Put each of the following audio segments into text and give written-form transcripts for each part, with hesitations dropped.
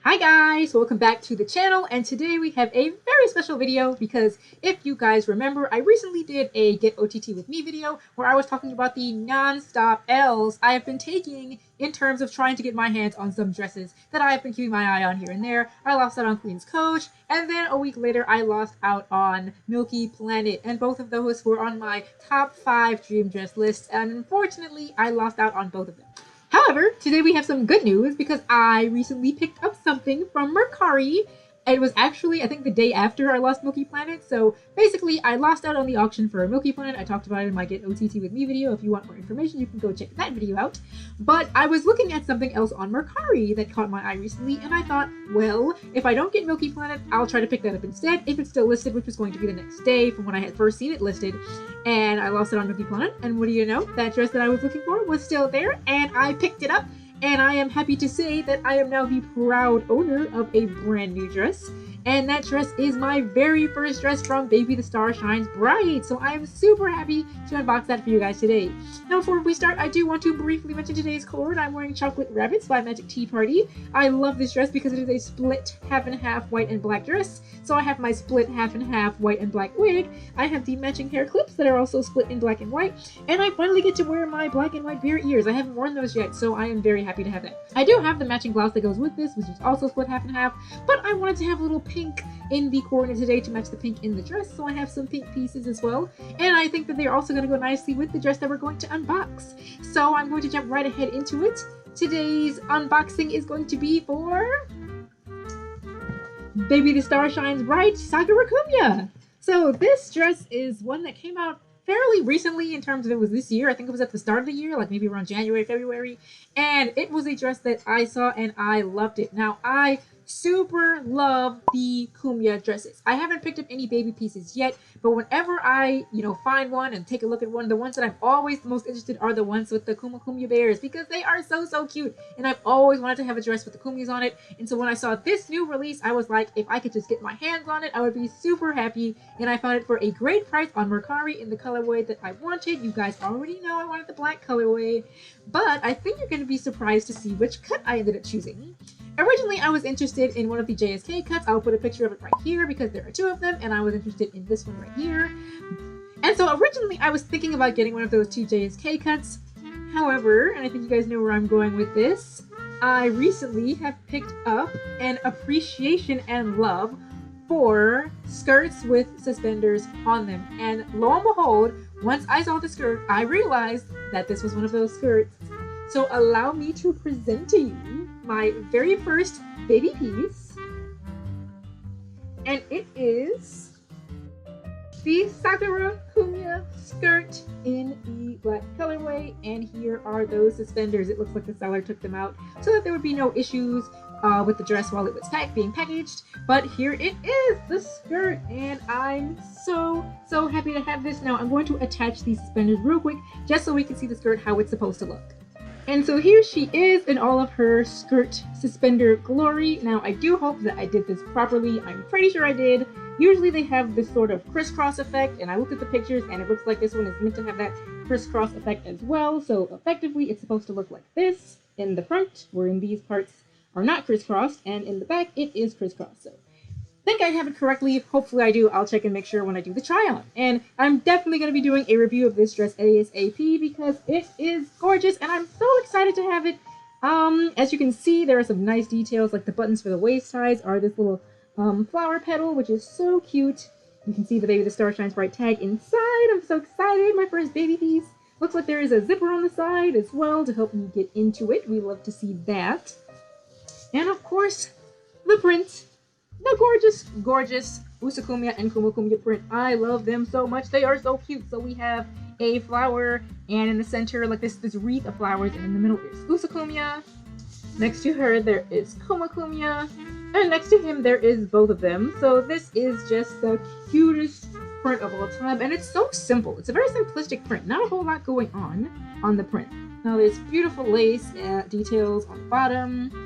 Hi guys, welcome back to the channel, and today we have a very special video because if you guys remember, I recently did a Get OTT with Me video where I was talking about the non-stop L's I have been taking in terms of trying to get my hands on some dresses that I have been keeping my eye on here and there. I lost out on Queen's Coach, and then a week later I lost out on Milky Planet, and both of those were on my top 5 dream dress lists, and unfortunately I lost out on both of them. However, today we have some good news because I recently picked up something from Mercari. It was actually, I think, the day after I lost Milky Planet. So basically, I lost out on the auction for Milky Planet. I talked about it in my Get OTT with Me video. If you want more information, you can go check that video out. But I was looking at something else on Mercari that caught my eye recently, and I thought, well, if I don't get Milky Planet, I'll try to pick that up instead if it's still listed, which was going to be the next day from when I had first seen it listed. And I lost it on Milky Planet, and what do you know? That dress that I was looking for was still there, and I picked it up. And I am happy to say that I am now the proud owner of a brand new dress. And that dress is my very first dress from Baby the Star Shines Bright. So I am super happy to unbox that for you guys today. Now before we start, I do want to briefly mention today's Coord. I'm wearing Chocolate Rabbits by Magic Tea Party. I love this dress because it is a split half and half white and black dress. So I have my split half and half white and black wig. I have the matching hair clips that are also split in black and white. And I finally get to wear my black and white bear ears. I haven't worn those yet, so I am very happy to have that. I do have the matching blouse that goes with this, which is also split half and half, but I wanted to have a little pink in the corner today to match the pink in the dress, so I have some pink pieces as well, and I think that they're also going to go nicely with the dress that we're going to unbox. So I'm going to jump right ahead into it. Today's unboxing is going to be for Baby the Star Shines Bright Sakura Kumya. So this dress is one that came out fairly recently in terms of it was this year. I think it was at the start of the year, like maybe around January, February. And it was a dress that I saw and I loved it. Now, I super love the Kumya dresses. I haven't picked up any baby pieces yet, but whenever I, find one and take a look at one, the ones that I'm always the most interested are the ones with the Kuma Kumia bears because they are so cute. And I've always wanted to have a dress with the Kumyas on it. And so when I saw this new release, I was like, if I could just get my hands on it, I would be super happy. And I found it for a great price on Mercari in the colorway that I wanted. You guys already know I wanted the black colorway, but I think you're going to be surprised to see which cut I ended up choosing. Originally, I was interested in one of the JSK cuts. I'll put a picture of it right here because there are 2 of them, and I was interested in this one right here. And so originally, I was thinking about getting one of those 2 JSK cuts. However, and I think you guys know where I'm going with this, I recently have picked up an appreciation and love for skirts with suspenders on them. And lo and behold, once I saw the skirt, I realized that this was one of those skirts. So allow me to present to you my very first baby piece, and it is the Sakura Kumya skirt in the black colorway, and here are those suspenders. It looks like the seller took them out so that there would be no issues with the dress while it was being packaged, but here it is, the skirt, and I'm so happy to have this. Now I'm going to attach these suspenders real quick just so we can see the skirt, how it's supposed to look. And so here she is in all of her skirt suspender glory. Now I do hope that I did this properly. I'm pretty sure I did. Usually they have this sort of crisscross effect, and I looked at the pictures and it looks like this one is meant to have that crisscross effect as well. So effectively it's supposed to look like this in the front, wherein these parts are not crisscrossed, and in the back it is crisscrossed. So I think I have it correctly. Hopefully I do. I'll check and make sure when I do the try on. And I'm definitely going to be doing a review of this dress ASAP because it is gorgeous and I'm so excited to have it. As you can see, there are some nice details, like the buttons for the waist ties are this little flower petal, which is so cute. You can see the Baby the Star Shines Bright tag inside. I'm so excited. My first baby piece. Looks like there is a zipper on the side as well to help me get into it. We love to see that. And of course, the print. The gorgeous Usakumya and Kuma Kumya print. I love them so much. They are so cute. So we have a flower, and in the center, like this wreath of flowers, and in the middle is Usakumya. Next to her, there is Kuma Kumya, and next to him, there is both of them. So this is just the cutest print of all time, and it's so simple. It's a very simplistic print. Not a whole lot going on the print. Now there's beautiful lace details on the bottom.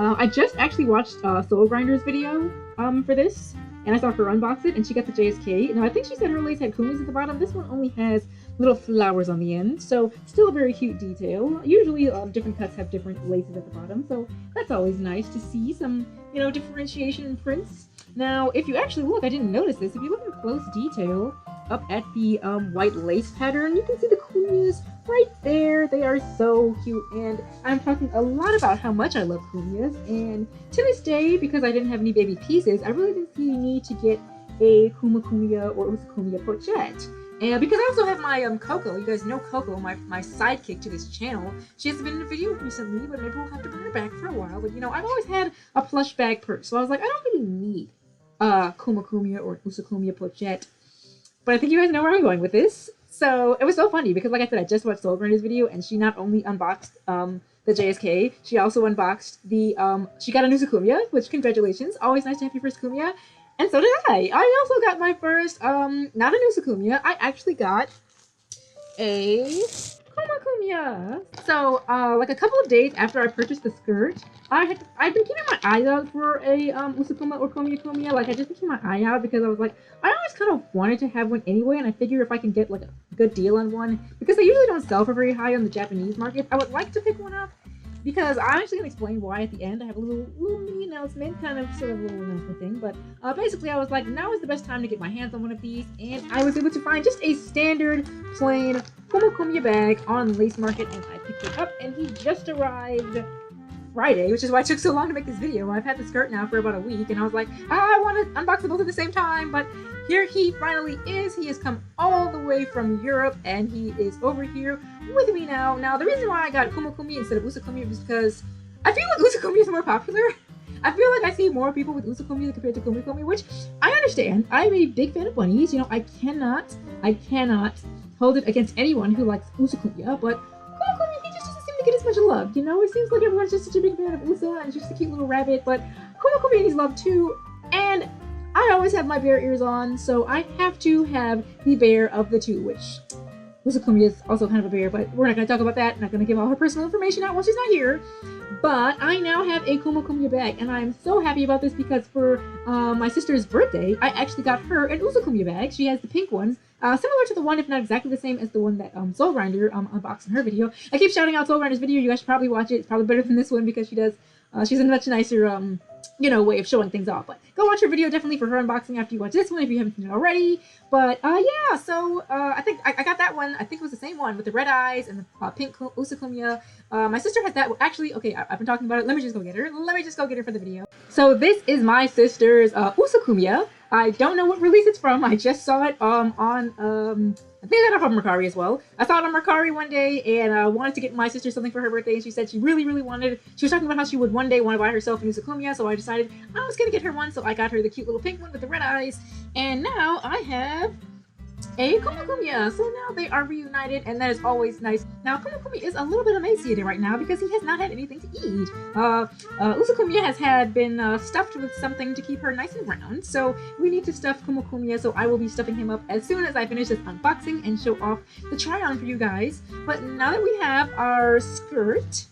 I just actually watched Soul Grinder's video for this, and I saw her unbox it, and she got the JSK. Now, I think she said her lace had kumis at the bottom. This one only has little flowers on the end. So still a very cute detail. Usually different cuts have different laces at the bottom, so that's always nice to see some, you know, differentiation in prints. Now, if you actually look, I didn't notice this, if you look in close detail up at the white lace pattern, you can see the Kumias right there. They are so cute, and I'm talking a lot about how much I love Kumias, and to this day, because I didn't have any baby pieces, I really didn't see a need to get a Kuma Kumia or Usa Kumia pochette. And because I also have my Coco, you guys know Coco, my sidekick to this channel. She hasn't been in a video recently, but maybe we'll have to bring her back for a while. But you know, I've always had a plush bag purse, so I was like, I don't really need Kuma Kumia or Usa Kumia pochette. But I think you guys know where I'm going with this. So it was so funny because, like I said, I just watched Soulgrinder's video, and she not only unboxed the JSK, she also unboxed the she got a Usa Kumia, which congratulations, always nice to have your first Kumia. And so did I. I also got my first, not a Usa Kumia, I actually got a Kuma Kumia. So, like a couple of days after I purchased the skirt, I've been keeping my eye out for a Usa Kuma or Kumya. Like, I just been keeping my eye out because I was like, I always kind of wanted to have one anyway, and I figure if I can get like a good deal on one, because they usually don't sell for very high on the Japanese market, I would like to pick one up. Because I'm actually going to explain why at the end. I have a little mini announcement, kind of sort of a little announcement thing. But basically I was like, now is the best time to get my hands on one of these. And I was able to find just a standard, plain Kuma Kumya bag on Lace Market. And I picked it up, and he just arrived Friday, which is why it took so long to make this video. I've had the skirt now for about a week, and I was like, I want to unbox them both at the same time. But here he finally is. He has come all the way from Europe, and he is over here with me now. Now, the reason why I got Kuma Kumia instead of Usa Kumia is because I feel like Usa Kumia is more popular. I feel like I see more people with Usa Kumia compared to Kuma Kumia, which I understand. I'm a big fan of bunnies. You know, I cannot hold it against anyone who likes Usa Kumia, but Kuma Kumia, he just doesn't seem to get as much love. You know, it seems like everyone's just such a big fan of Usa, and just a cute little rabbit, but Kuma Kumia needs love too, and I always have my bear ears on, so I have to have the bear of the two, which Usa Kumia is also kind of a bear, but we're not going to talk about that. I'm not going to give all her personal information out while she's not here. But I now have a Kuma Kumia bag, and I'm so happy about this because for my sister's birthday, I actually got her an Usa Kumia bag. She has the pink ones, similar to the one, if not exactly the same as the one that Soul Grinder unboxed in her video. I keep shouting out Soul Grinder's video. You guys should probably watch it. It's probably better than this one because she does. She's a much nicer, you know, way of showing things off. But go watch her video definitely for her unboxing after you watch this one if you haven't seen it already. But yeah, so I think I got that one. I think it was the same one with the red eyes and the pink Usa Kumia. My sister has that. Actually, okay, I've been talking about it. Let me just go get her. Let me just go get her for the video. So this is my sister's Usa Kumia. I don't know what release it's from. I just saw it on I think I got it from Mercari as well. I saw it on Mercari one day, and I wanted to get my sister something for her birthday, and she said she really, really wanted it. She was talking about how she would one day want to buy herself a Usa Kumia, so I decided I was going to get her one, so I got her the cute little pink one with the red eyes, and now I have a Kuma Kumia. So now they are reunited, and that is always nice. Now, Kuma Kumia is a little bit emaciated right now because he has not had anything to eat. Usa Kumia has been stuffed with something to keep her nice and round, so we need to stuff Kuma Kumia, so I will be stuffing him up as soon as I finish this unboxing and show off the try-on for you guys. But now that we have our skirt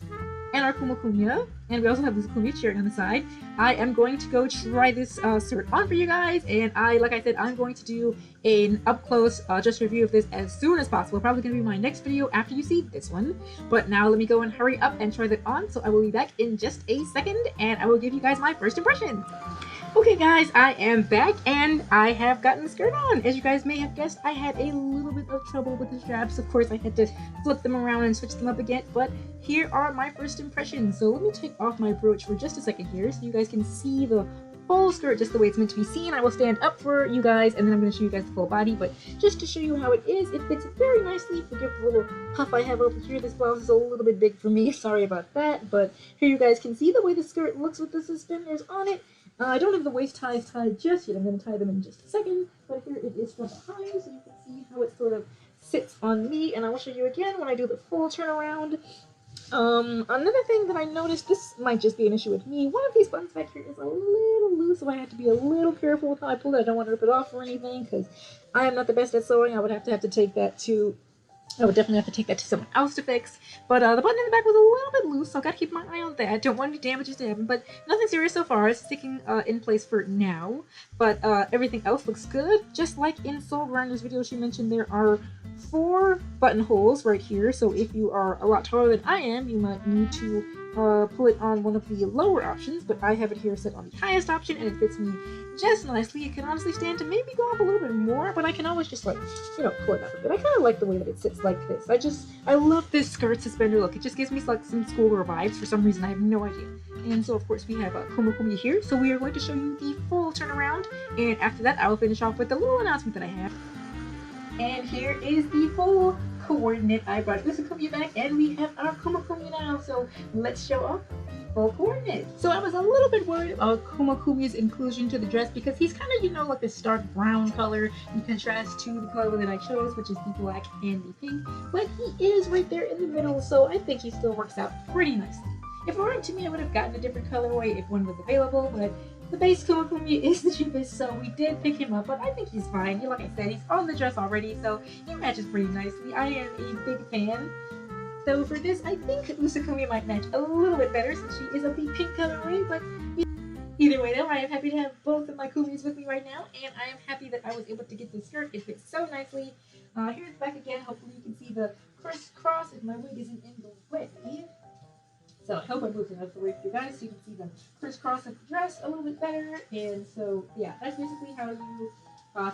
and our Kuma Kumia, and we also have this Kumia shirt on the side, I am going to go try this skirt on for you guys, and like I said, I'm going to do an up-close just review of this as soon as possible. Probably going to be my next video after you see this one. But now let me go and hurry up and try that on, so I will be back in just a second, and I will give you guys my first impressions. Okay guys, I am back, and I have gotten the skirt on. As you guys may have guessed, I had a little bit of trouble with the straps. Of course, I had to flip them around and switch them up again, but here are my first impressions. So let me take off my brooch for just a second here so you guys can see the full skirt just the way it's meant to be seen. I will stand up for you guys, and then I'm going to show you guys the full body, but just to show you how it is, it fits very nicely. Forgive the little puff I have over here. This blouse is a little bit big for me. Sorry about that, but here you guys can see the way the skirt looks with the suspenders on it. I don't have the waist ties tied just yet. I'm going to tie them in just a second, but here it is from behind, so you can see how it sort of sits on me, and I will show you again when I do the full turnaround. Another thing that I noticed, this might just be an issue with me, one of these buttons back here is a little loose, so I have to be a little careful with how I pull it. I don't want to rip it off or anything, because I am not the best at sewing. I would have to take that to I would definitely have to take that to someone else to fix. But the button in the back was a little bit loose, so I gotta keep my eye on that. Don't want any damages to happen, but nothing serious so far. It's sticking in place for now. But everything else looks good. Just like in Soul Grinder's video, she mentioned there are 4 buttonholes right here. So if you are a lot taller than I am, you might need to pull it on one of the lower options. But I have it here set on the highest option, and it fits me just nicely. It can honestly stand to maybe go up a little bit more, but I can always just like, you know, pull it up a bit. I kind of like the way that it sits like this. I love this skirt suspender look. It just gives me like some schoolgirl vibes for some reason. I have no idea. And so of course we have Kuma Kumia here. So we are going to show you the full turnaround, and after that I will finish off with the little announcement that I have. And here is the full coordinate. I brought this Kumia back, and we have our Kuma Kumia now. So let's show off full coordinate. So I was a little bit worried about Kuma Kumia's inclusion to the dress because he's kind of, you know, like this dark brown color in contrast to the color that I chose, which is the black and the pink. But he is right there in the middle, so I think he still works out pretty nicely. If it weren't to me, I would have gotten a different colorway if one was available, but the base Kuma Kumia is the cheapest, so we did pick him up, but I think he's fine. Like I said, he's on the dress already, so he matches pretty nicely. I am a big fan. So for this, I think Kumia might match a little bit better since she is of the pink colorway, but either way though, I am happy to have both of my Kumias with me right now, and I am happy that I was able to get this skirt. It fits so nicely. Here's the back again. Hopefully you can see the crisscross if my wig isn't in the way. So I hope I moved enough the way for you guys so you can see the crisscross of the dress a little bit better. And so yeah, that's basically how you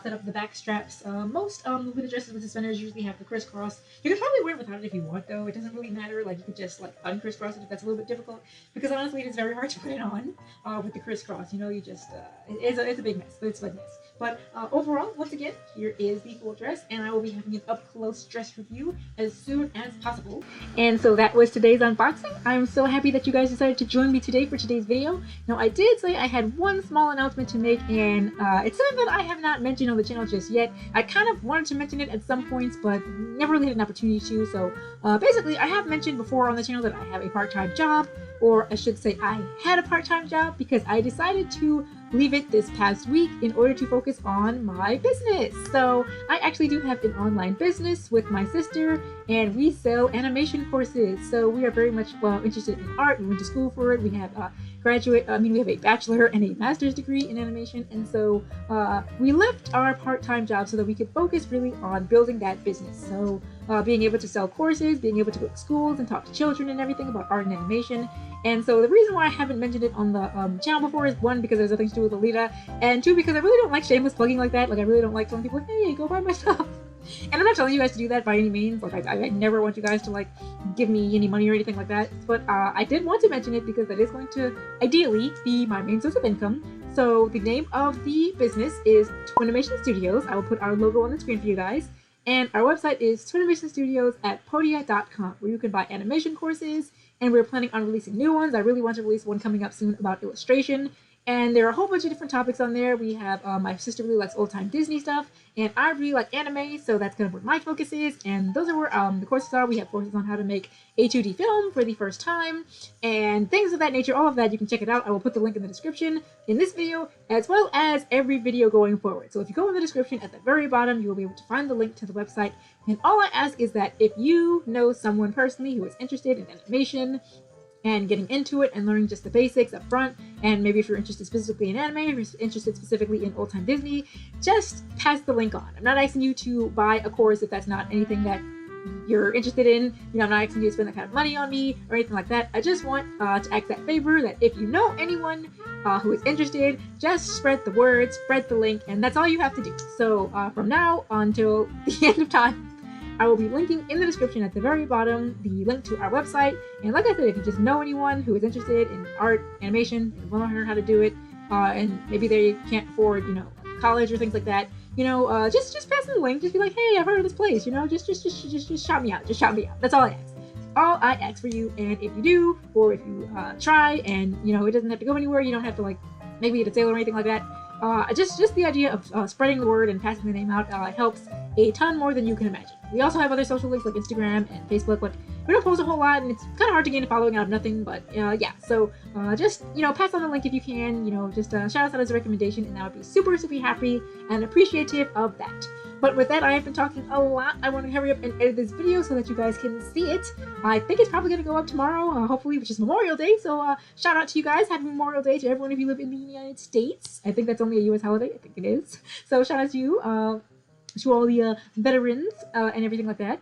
set up the back straps. Most Lolita dresses with suspenders usually have the crisscross. You can probably wear it without it if you want though. It doesn't really matter. Like you could just like uncrisscross it if that's a little bit difficult. Because honestly, it is very hard to put it on with the crisscross. You know, you just it's a big mess. But it's a big mess. But overall, once again, here is the full dress, and I will be having an up-close dress review as soon as possible. And so that was today's unboxing. I'm so happy that you guys decided to join me today for today's video. Now, I did say I had one small announcement to make, and it's something that I have not mentioned on the channel just yet. I kind of wanted to mention it at some points, but never really had an opportunity to. So basically, I have mentioned before on the channel that I have a part-time job, or I should say I had a part-time job because I decided to leave it this past week in order to focus on my business. So I actually do have an online business with my sister, and we sell animation courses. So we are very much interested in art. We went to school for it. We have we have a bachelor and a master's degree in animation, and so we left our part-time job so that we could focus really on building that business. So being able to sell courses, being able to go to schools and talk to children and everything about art and animation. And so the reason why I haven't mentioned it on the channel before is 1, because there's nothing to do with Lolita, and 2, because I really don't like shameless plugging like that. Like I really don't like telling people, hey, go buy my stuff. And I'm not telling you guys to do that by any means. Like I never want you guys to like give me any money or anything like that. But I did want to mention it because that is going to ideally be my main source of income. So the name of the business is Twinimation Studios. I will put our logo on the screen for you guys. And our website is twinimationstudios.podia.com, where you can buy animation courses, and we're planning on releasing new ones. I really want to release one coming up soon about illustration. And there are a whole bunch of different topics on there. We have my sister really likes old-time Disney stuff, and I really like anime, so that's kind of where my focus is. And those are where the courses are. We have courses on how to make a 2D film for the first time, and things of that nature. All of that, you can check it out. I will put the link in the description in this video, as well as every video going forward. So if you go in the description at the very bottom, you will be able to find the link to the website. And all I ask is that if you know someone personally who is interested in animation, and getting into it and learning just the basics up front, and maybe if you're interested specifically in anime, if you're interested specifically in old-time Disney, just pass the link on. I'm not asking you to buy a course if that's not anything that you're interested in. You know, I'm not asking you to spend that kind of money on me or anything like that. I just want to ask that favor that if you know anyone who is interested, just spread the word, spread the link, and that's all you have to do. So from now until the end of time, I will be linking in the description at the very bottom the link to our website. And like I said, if you just know anyone who is interested in art, animation, and want to learn how to do it, and maybe they can't afford, you know, college or things like that, you know, just pass them the link. Just be like, hey, I've heard of this place, you know, just shout me out. Just shout me out. That's all I ask. All I ask for you. And if you do, or if you try, and you know, it doesn't have to go anywhere, you don't have to like maybe get a sale or anything like that. Just the idea of spreading the word and passing the name out helps a ton more than you can imagine. We also have other social links like Instagram and Facebook, but we don't post a whole lot, and it's kind of hard to gain a following out of nothing. But yeah, so just pass on the link if you can. Just shout us out as a recommendation, and I would be super happy and appreciative of that. But with that, I have been talking a lot. I want to hurry up and edit this video so that you guys can see it. I think it's probably going to go up tomorrow, hopefully, which is Memorial Day. So shout out to you guys. Happy Memorial Day to everyone if you live in the United States. I think that's only a U.S. holiday. I think it is. So shout out to you, to all the veterans and everything like that.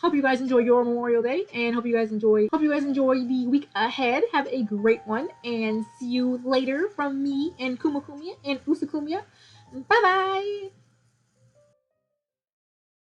Hope you guys enjoy your Memorial Day, and hope you guys enjoy the week ahead. Have a great one, and see you later from me and Kuma Kumia and Usa Kumya. Bye bye.